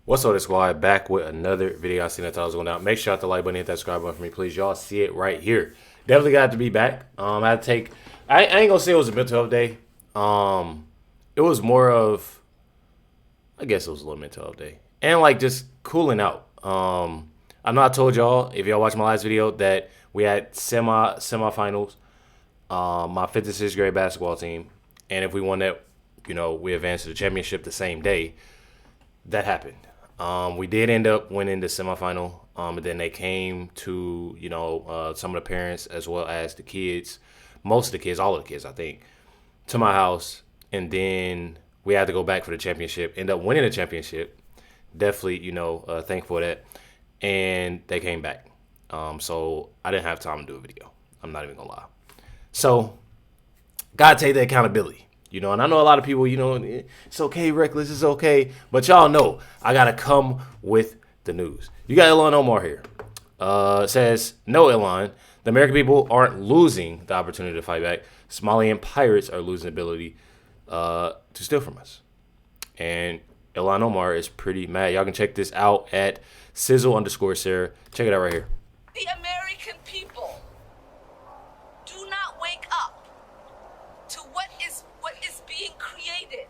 What's up, squad? Back with another video. I seen that I was going out. Make sure you hit the like button, hit that subscribe button for me, please. Y'all see it right here. Definitely got to be back. I had to take. I ain't gonna say it was a mental health day. It was more of. I guess it was a little mental health day, and like just cooling out. I know I told y'all if y'all watched my last video that we had semifinals. My fifth and sixth grade basketball team, and if we won that, we advanced to the championship the same day. That happened. We did end up winning the semifinal, and then they came to, some of the parents as well as the kids, most of the kids, all of the kids, I think, to my house, and then we had to go back for the championship. End up winning the championship. Definitely, thankful for that, and they came back. So I didn't have time to do a video. I'm not even gonna lie. So, gotta take the accountability. And I know a lot of people, it's okay, Recklezz, it's okay. But y'all know I got to come with the news. You got Ilhan Omar here. Says, no, Ilhan, the American people aren't losing the opportunity to fight back. Somalian pirates are losing the ability to steal from us. And Ilhan Omar is pretty mad. Y'all can check this out at sizzle_Sarah. Check it out right here. The American people do not wake up to what is being created.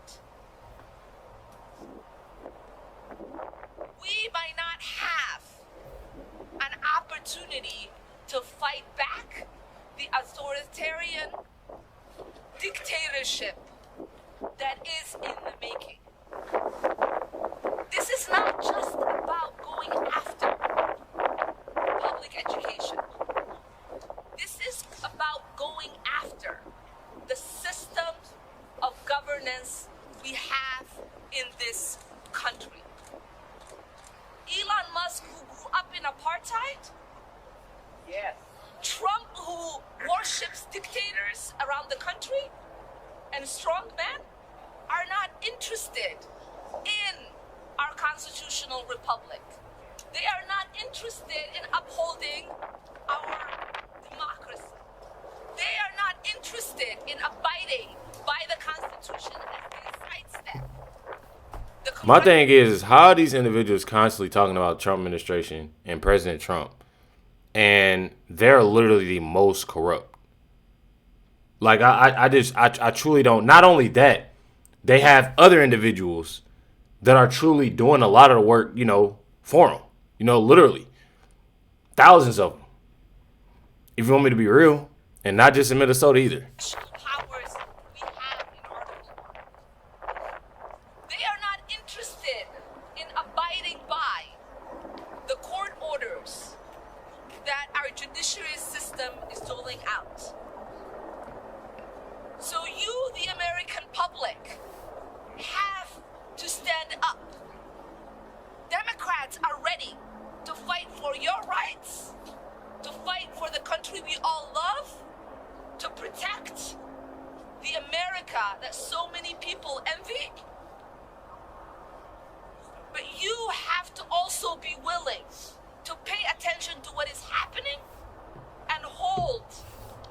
We might not have an opportunity to fight back the authoritarian dictatorship that is in the making. This is not just about going after public education. This is about going after the systems of governance we have in this country. Elon Musk, who grew up in apartheid? Yes. Trump, who worships dictators around the country? And strongmen are not interested in our constitutional republic. They are not interested in upholding our democracy. They are not interested in abiding by the Constitution as they sidestep. My thing is how are these individuals constantly talking about Trump administration and President Trump, and they're literally the most corrupt? Like, I truly don't. Not only that, they have other individuals that are truly doing a lot of the work, for them. Literally. Thousands of them. If you want me to be real. And not just in Minnesota either. Powers we have in our country. They are not interested in abiding by the court orders that our judiciary system is doling out. So you, the American public, have to stand up. Democrats are ready to fight for your rights, to fight for the country we all love, to protect the America that so many people envy. But you have to also be willing to pay attention to what is happening and hold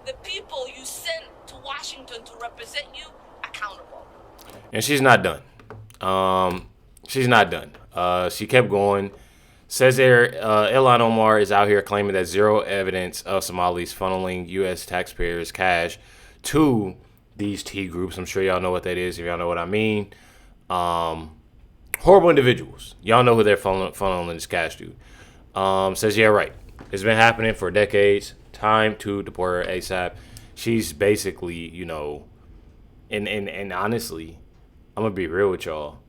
the people you send to Washington to represent you accountable. And she's not done. She's not done. She kept going. Says there, Ilhan Omar is out here claiming that zero evidence of Somalis funneling U.S. taxpayers' cash to these T groups. I'm sure y'all know what that is, if y'all know what I mean. Horrible individuals. Y'all know who they're funneling this cash to. Says, yeah, right. It's been happening for decades. Time to deport her ASAP. She's basically, and honestly, I'm going to be real with y'all.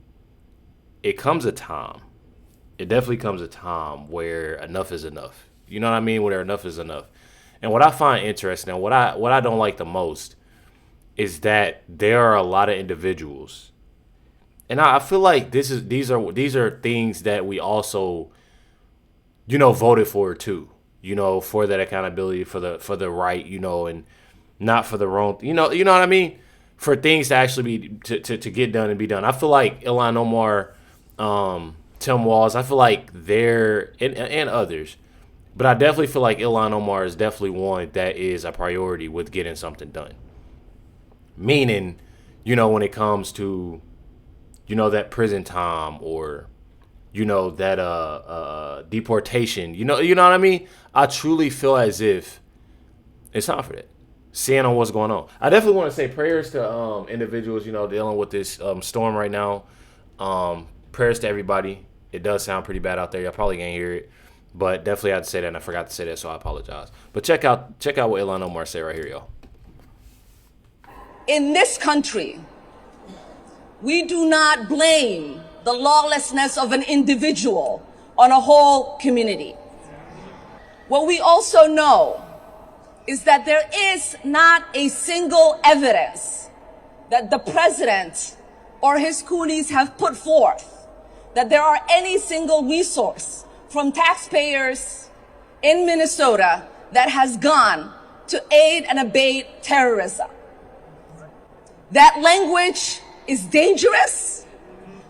It comes a time. It definitely comes a time where enough is enough. You know what I mean? Where enough is enough. And what I find interesting, and what I don't like the most, is that there are a lot of individuals, and I feel like these are things that we also, voted for too. For that accountability, for the right, and not for the wrong. You know what I mean? For things to actually be to get done and be done. I feel like Ilhan Omar, Tim Walz, I feel like they're, and others, but I definitely feel like Ilhan Omar is definitely one that is a priority with getting something done. Meaning, when it comes to, that prison time or, that deportation. You know what I mean? I truly feel as if it's time for that. Seeing on what's going on. I definitely want to say prayers to individuals, dealing with this storm right now. Prayers to everybody. It does sound pretty bad out there. Y'all probably can't hear it. But definitely had to say that, and I forgot to say that, so I apologize. But check out what Ilhan Omar said right here, y'all. In this country, we do not blame the lawlessness of an individual on a whole community. What we also know is that there is not a single evidence that the president or his coolies have put forth that there are any single resource from taxpayers in Minnesota that has gone to aid and abate terrorism. That language is dangerous.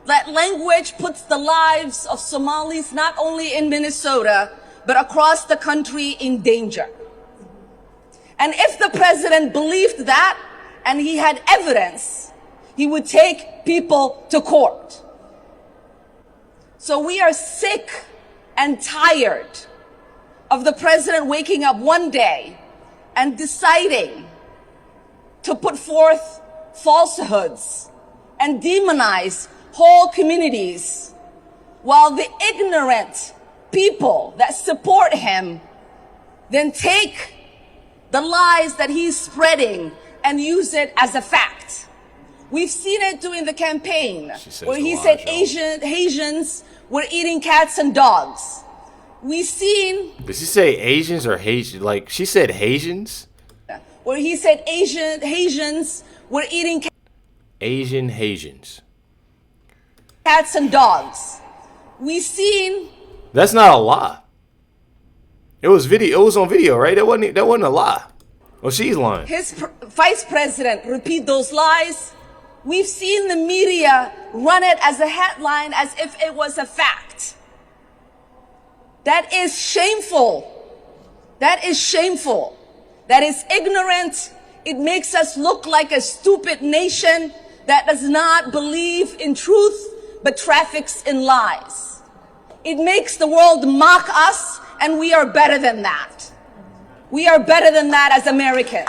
That language puts the lives of Somalis not only in Minnesota, but across the country in danger. And if the president believed that and he had evidence, he would take people to court. So we are sick and tired of the president waking up one day and deciding to put forth falsehoods and demonize whole communities while the ignorant people that support him then take the lies that he's spreading and use it as a fact. We've seen it during the campaign where he said Asians were eating cats and dogs. We've seen... Did she say Asians or Haitians? Like, she said Haitians? Where he said Asians were eating Haitians. Cats and dogs. We've seen... That's not a lie. It was video. It was on video, right? That wasn't a lie. Well, she's lying. His vice president repeat those lies. We've seen the media run it as a headline as if it was a fact. That is shameful. That is shameful. That is ignorant. It makes us look like a stupid nation that does not believe in truth but traffics in lies. It makes the world mock us, and we are better than that. We are better than that as Americans.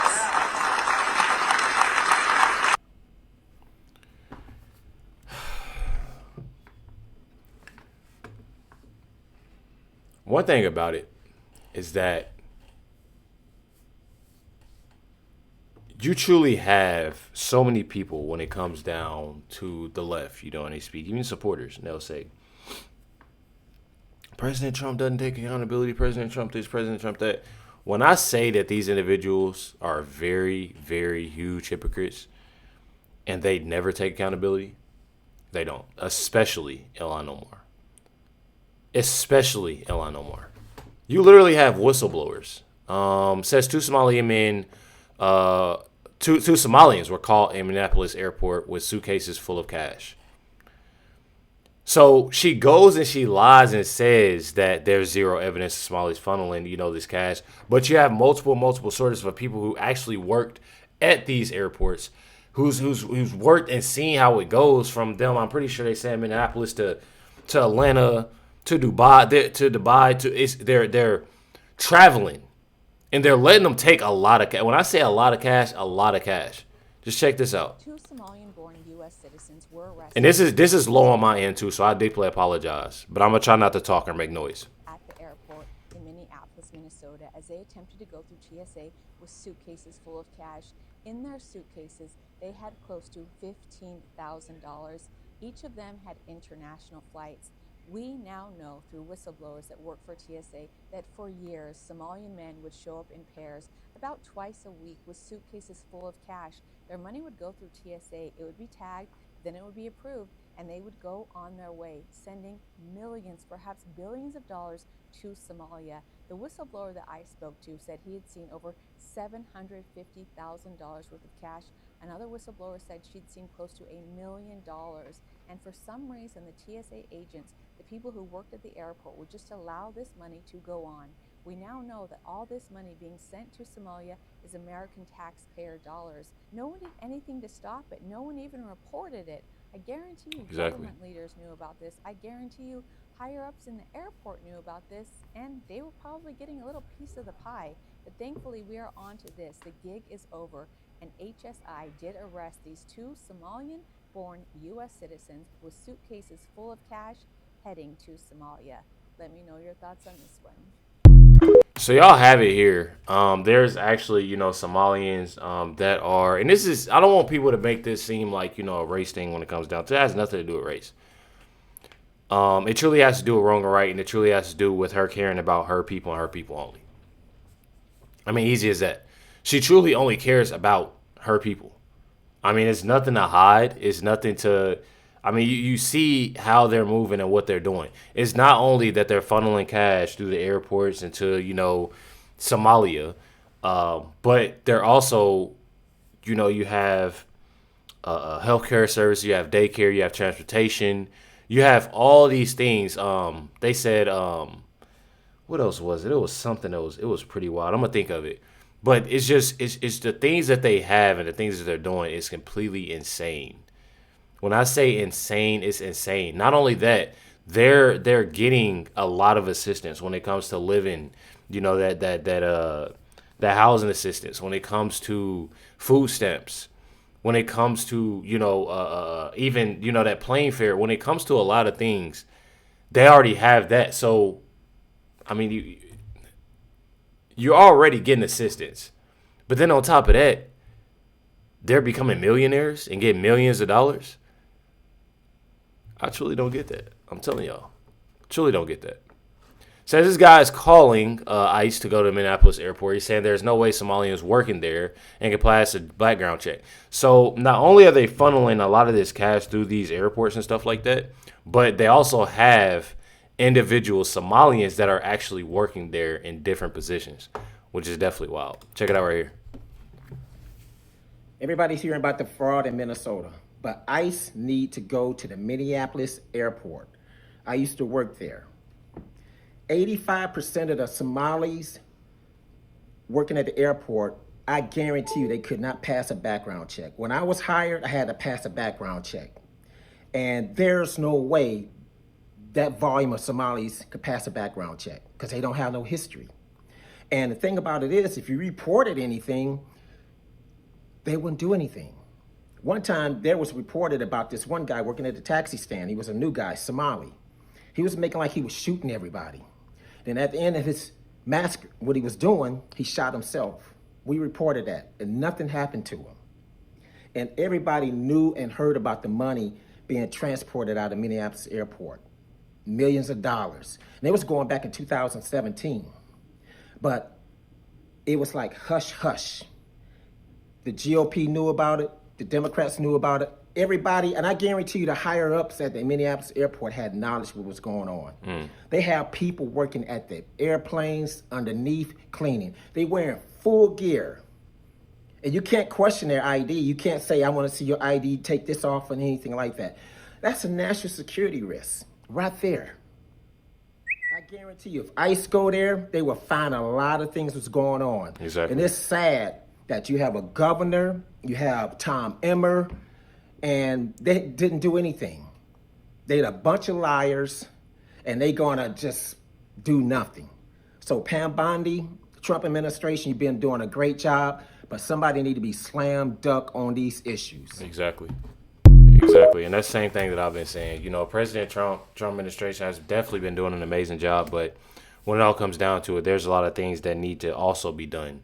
One thing about it is that you truly have so many people when it comes down to the left, and they speak, even supporters, and they'll say, President Trump doesn't take accountability, President Trump this, President Trump that. When I say that these individuals are very, very huge hypocrites and they never take accountability, they don't, especially Ilhan Omar. Especially Ilhan Omar. You literally have whistleblowers. Says two Somalians were caught in Minneapolis airport with suitcases full of cash. So she goes and she lies and says that there's zero evidence of Somalis funneling, this cash. But you have multiple sources of people who actually worked at these airports, who's worked and seen how it goes from them. I'm pretty sure they said Minneapolis to Atlanta to Dubai. They're traveling and they're letting them take a lot of cash. When I say a lot of cash, a lot of cash. Just check this out. Two Somalian-born U.S. citizens were arrested. And this is low on my end too, so I deeply apologize. But I'm gonna try not to talk or make noise. At the airport in Minneapolis, Minnesota, as they attempted to go through TSA with suitcases full of cash. In their suitcases, they had close to $15,000. Each of them had international flights. We now know through whistleblowers that work for TSA that for years, Somalian men would show up in pairs about twice a week with suitcases full of cash. Their money would go through TSA, it would be tagged, then it would be approved, and they would go on their way, sending millions, perhaps billions of dollars to Somalia. The whistleblower that I spoke to said he had seen over $750,000 worth of cash. Another whistleblower said she'd seen close to $1 million. And for some reason, the TSA agents, the people who worked at the airport, would just allow this money to go on. We now know that all this money being sent to Somalia is American taxpayer dollars. No one did anything to stop it. No one even reported it I guarantee you Exactly. government leaders knew about this. I guarantee you higher-ups in the airport knew about this, and they were probably getting a little piece of the pie. But thankfully, we are on to this. The gig is over, and HSI did arrest these 2 Somalian-born U.S. citizens with suitcases full of cash heading to Somalia. Let me know your thoughts on this one. So y'all have it here. There's actually, Somalians that are, and this is, I don't want people to make this seem like, a race thing when it comes down to it. It has nothing to do with race. It truly has to do with wrong or right, and it truly has to do with her caring about her people and her people only. I mean, easy as that. She truly only cares about her people. I mean, it's nothing to hide. It's nothing to, I mean, you see how they're moving and what they're doing. It's not only that they're funneling cash through the airports into, Somalia, but they're also, you have healthcare service, you have daycare, you have transportation, you have all these things. They said, what else was it? It was something that was pretty wild. I'm gonna think of it, but it's just it's the things that they have and the things that they're doing is completely insane. When I say insane, it's insane. Not only that, they're getting a lot of assistance when it comes to living, that housing assistance, when it comes to food stamps, when it comes to, even, that plane fare, when it comes to a lot of things, they already have that. So, I mean, you're already getting assistance. But then on top of that, they're becoming millionaires and getting millions of dollars. I truly don't get that. I'm telling y'all. Truly don't get that. Says this guy is calling ICE to go to Minneapolis airport. He's saying there's no way Somalians working there and can pass a background check. So not only are they funneling a lot of this cash through these airports and stuff like that, but they also have individual Somalians that are actually working there in different positions, which is definitely wild. Check it out right here. Everybody's hearing about the fraud in Minnesota, but ICE need to go to the Minneapolis airport. I used to work there. 85% of the Somalis working at the airport, I guarantee you they could not pass a background check. When I was hired, I had to pass a background check. And there's no way that volume of Somalis could pass a background check because they don't have no history. And the thing about it is, if you reported anything, they wouldn't do anything. One time, there was reported about this one guy working at the taxi stand. He was a new guy, Somali. He was making like he was shooting everybody. Then at the end of his mask, what he was doing, he shot himself. We reported that, and nothing happened to him. And everybody knew and heard about the money being transported out of Minneapolis airport. Millions of dollars. And it was going back in 2017. But it was like hush, hush. The GOP knew about it. The Democrats knew about it. Everybody, and I guarantee you the higher ups at the Minneapolis airport had knowledge of what was going on. They have people working at the airplanes underneath cleaning. They wearing full gear. And you can't question their ID. You can't say, I want to see your ID, take this off and anything like that. That's a national security risk right there. I guarantee you, if ICE go there, they will find a lot of things that's going on. Exactly. And it's sad that you have a governor, you have Tom Emmer, and they didn't do anything. They're a bunch of liars, and they're gonna just do nothing. So Pam Bondi, Trump administration, you've been doing a great job, but somebody need to be slam dunk on these issues. Exactly. And that's the same thing that I've been saying. President Trump administration has definitely been doing an amazing job, but when it all comes down to it, there's a lot of things that need to also be done,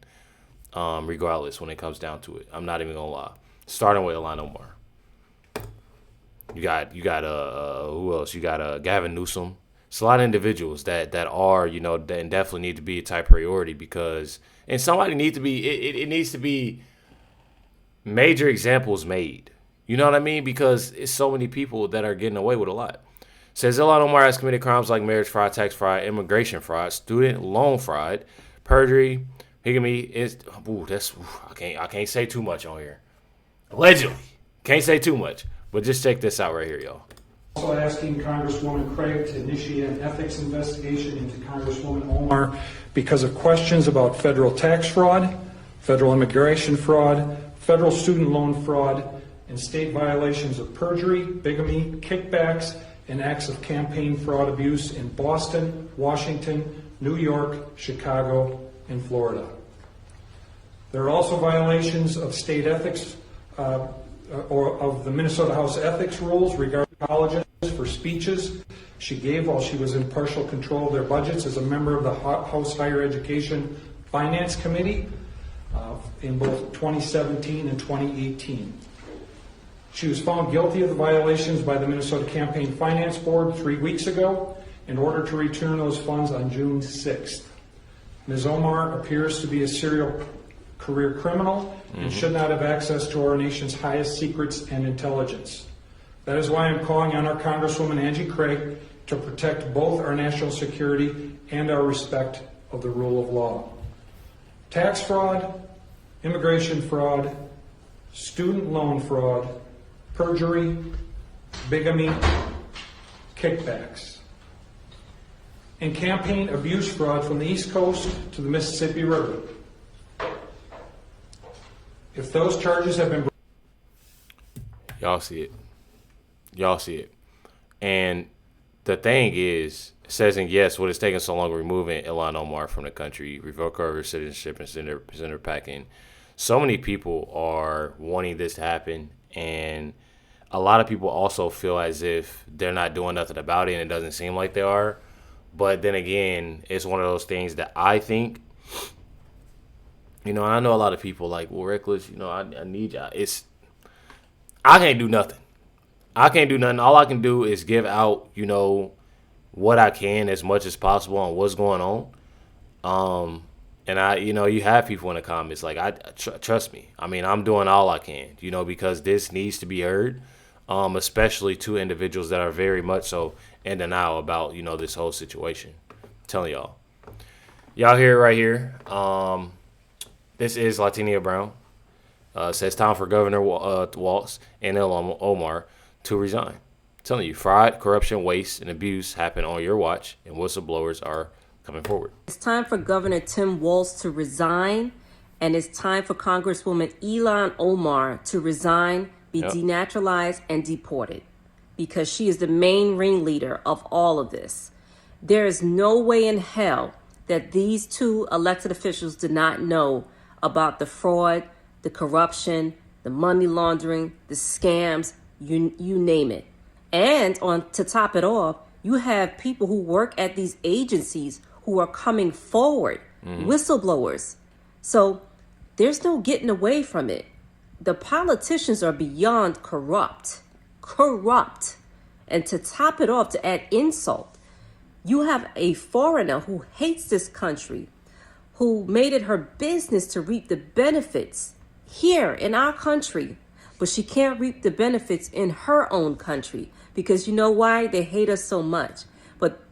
regardless when it comes down to it. I'm not even gonna lie. Starting with Ilhan Omar. You got who else? You got Gavin Newsom. It's a lot of individuals that are, that definitely need to be a type priority because, and somebody needs to be, it needs to be major examples made. You know what I mean? Because it's so many people that are getting away with a lot. Says Ilhan Omar has committed crimes like marriage fraud, tax fraud, immigration fraud, student loan fraud, perjury, bigamy. I can't say too much on here. Allegedly, can't say too much. But just check this out right here, y'all. Also asking Congresswoman Craig to initiate an ethics investigation into Congresswoman Omar because of questions about federal tax fraud, federal immigration fraud, federal student loan fraud, and state violations of perjury, bigamy, kickbacks, and acts of campaign fraud abuse in Boston, Washington, New York, Chicago, and Florida. There are also violations of state ethics or of the Minnesota House ethics rules regarding colleges for speeches she gave while she was in partial control of their budgets as a member of the House Higher Education Finance Committee in both 2017 and 2018. She was found guilty of the violations by the Minnesota Campaign Finance Board 3 weeks ago in order to return those funds on June 6th. Ms. Omar appears to be a serial career criminal and should not have access to our nation's highest secrets and intelligence. That is why I'm calling on our Congresswoman Angie Craig to protect both our national security and our respect of the rule of law. Tax fraud, immigration fraud, student loan fraud, perjury, bigamy, kickbacks, and campaign abuse fraud from the East Coast to the Mississippi River. If those charges have been... Y'all see it. Y'all see it. And the thing is, it says in yes, what is taking so long removing Ilhan Omar from the country, revoke her citizenship and send her back in. So many people are wanting this to happen, and a lot of people also feel as if they're not doing nothing about it, and it doesn't seem like they are. But then again, it's one of those things that I think, you know, I know a lot of people like, well, Recklezz, you know, I need y'all. I can't do nothing. I can't do nothing. All I can do is give out, you know, what I can as much as possible on what's going on. And I, you know, you have people in the comments like, trust me. I mean, I'm doing all I can, you know, because this needs to be heard, especially to individuals that are very much so in denial about, you know, this whole situation. I'm telling y'all hear it right here. This is Latinia Brown. Says time for Governor Walz and Ilhan Omar to resign. I'm telling you, fraud, corruption, waste, and abuse happen on your watch, and whistleblowers are coming forward. It's time for Governor Tim Walz to resign, and it's time for Congresswoman Ilhan Omar to resign, be denaturalized, and deported, because she is the main ringleader of all of this. There is no way in hell that these two elected officials did not know about the fraud, the corruption, the money laundering, the scams, you name it. And to top it off, you have people who work at these agencies who are coming forward, whistleblowers. So there's no getting away from it. The politicians are beyond corrupt. And to top it off, to add insult, you have a foreigner who hates this country, who made it her business to reap the benefits here in our country, but she can't reap the benefits in her own country because you know why? They hate us so much. But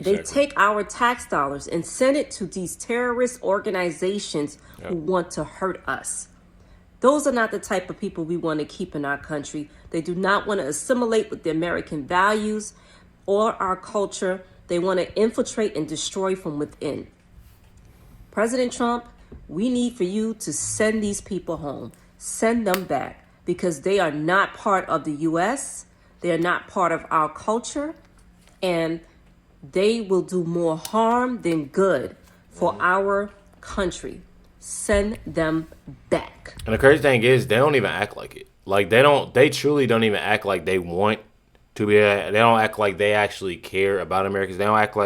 They take our tax dollars and send it to these terrorist organizations who want to hurt us. Those are not the type of people we want to keep in our country. They do not want to assimilate with the American values or our culture. They want to infiltrate and destroy from within. President Trump, we need for you to send these people home. Send them back because they are not part of the U.S. They are not part of our culture. And they will do more harm than good for our country. Send them back. And the crazy thing is, they don't even act like it. Like, they truly don't even act like they want to be, they don't act like they actually care about Americans. They don't act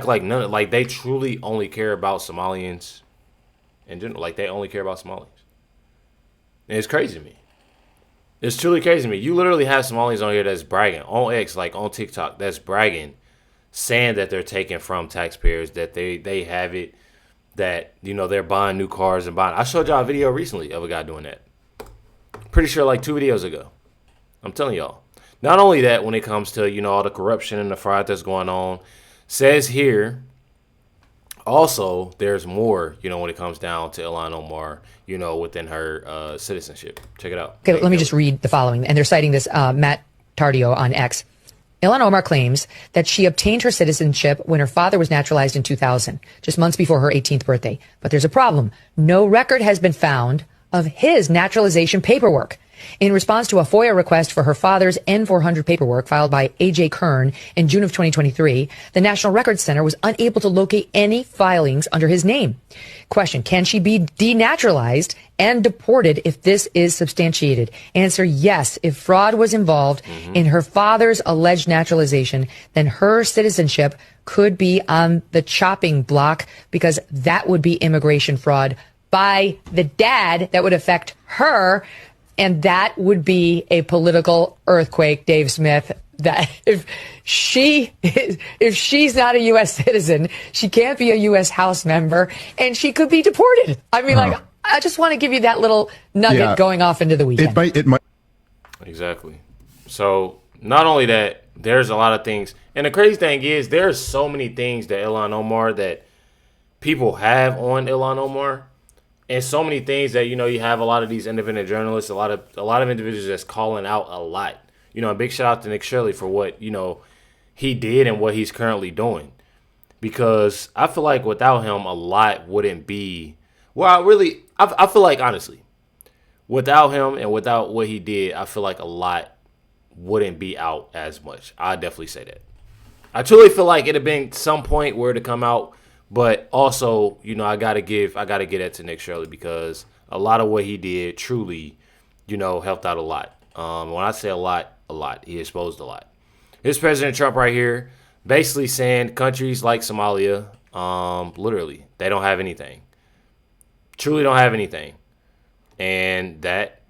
like none, like they truly only care about Somalians in general. Like, they only care about Somalians. And it's crazy to me. It's truly crazy to me. You literally have Somalians on here that's bragging, on X, like on TikTok, that's bragging, saying that they're taking from taxpayers, that they have it, that, you know, they're buying new cars and buying. I showed y'all a video recently of a guy doing that. Pretty sure like 2 videos ago. I'm telling y'all. Not only that, when it comes to, you know, all the corruption and the fraud that's going on, says here, also, there's more, you know, when it comes down to Ilhan Omar, you know, within her citizenship. Check it out. Okay, let me just read the following. And they're citing this Matt Tardio on X. Ilhan Omar claims that she obtained her citizenship when her father was naturalized in 2000, just months before her 18th birthday. But there's a problem. No record has been found of his naturalization paperwork. In response to a FOIA request for her father's N-400 paperwork filed by A.J. Kern in June of 2023, the National Records Center was unable to locate any filings under his name. Question, can she be denaturalized and deported if this is substantiated? Answer, yes. If fraud was involved in her father's alleged naturalization, then her citizenship could be on the chopping block because that would be immigration fraud by the dad that would affect her. And that would be a political earthquake, Dave Smith, that if she's not a U.S. citizen, she can't be a U.S. House member, and she could be deported. I mean, like, I just want to give you that little nugget going off into the weekend. It might. Exactly. So not only that, there's a lot of things. And the crazy thing is there's so many things that Ilhan Omar that people have on Ilhan Omar. And so many things that, you have a lot of these independent journalists, a lot of individuals that's calling out a lot. A big shout out to Nick Shirley for what, he did and what he's currently doing. Because I feel like without him, a lot wouldn't be. Well, I feel like, honestly, without him and without what he did, I feel like a lot wouldn't be out as much. I definitely say that. I truly feel like it'd have been some point where to come out. But also, I gotta give it to Nick Shirley because a lot of what he did truly, helped out a lot. When I say a lot, he exposed a lot. Here's President Trump right here, basically saying countries like Somalia, literally, they don't have anything. Truly don't have anything. And that,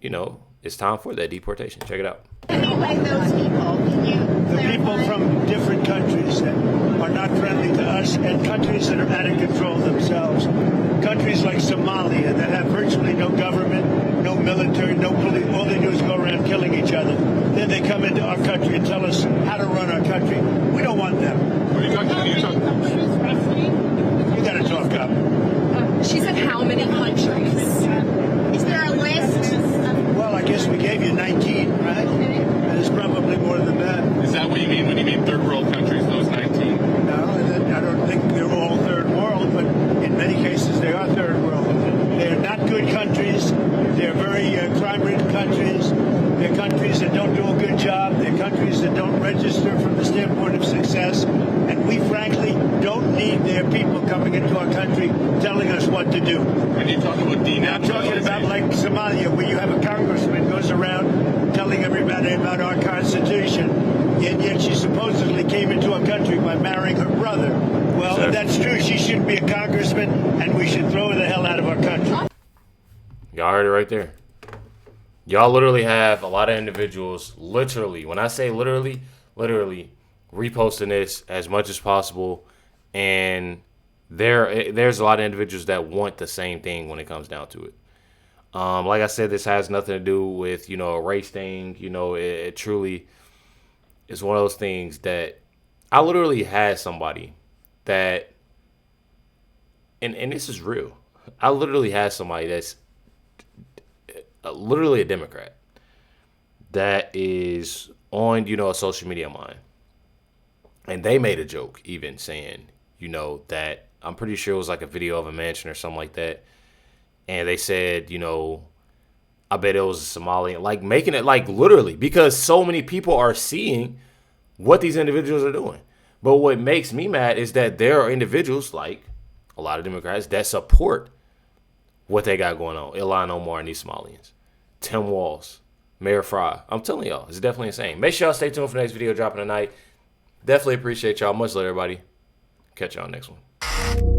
it's time for that deportation. Check it out. Like those people, the people from different countries that are not friendly to us and countries that are out of control themselves. Countries like Somalia that have virtually no government, no military, no police. All they do is go around killing each other. Then they come into our country and tell us how to run our country. We don't want them. What are you talking about? You got to talk up. She said how many countries? Is there a list? Well, I guess we gave you 19, right? And it's probably more than that. Is that what you mean when you mean third world countries, those 19? No, I don't think they're all third world, but in many cases they are third world. They're not good countries. They're very crime-ridden countries. They're countries that don't do a good job. They're countries that don't register from the standpoint of success. And we, frankly, don't need their people coming into our country telling us what to do. When you talk about denaturalization, I'm talking about like Somalia, where you have a congressman goes around telling everybody about our Constitution, and yet she supposedly came into our country by marrying her brother. Well, if that's true, she shouldn't be a congressman, and we should throw her the hell out of our country. Y'all heard it right there. Y'all literally have a lot of individuals, literally, when I say literally, reposting this as much as possible. And there's a lot of individuals that want the same thing when it comes down to it. Like I said, this has nothing to do with, a race thing. It truly is one of those things that I literally had somebody that, and this is real. I literally had somebody that's literally a Democrat that is on, a social media of mine. And they made a joke even saying, that I'm pretty sure it was like a video of a mansion or something like that. And they said, I bet it was a Somali, like making it like literally because so many people are seeing what these individuals are doing. But what makes me mad is that there are individuals like a lot of Democrats that support what they got going on. Ilhan Omar and these Somalians. Tim Walz, Mayor Fry. I'm telling y'all, it's definitely insane. Make sure y'all stay tuned for the next video dropping tonight. Definitely appreciate y'all. Much love, everybody. Catch y'all next one.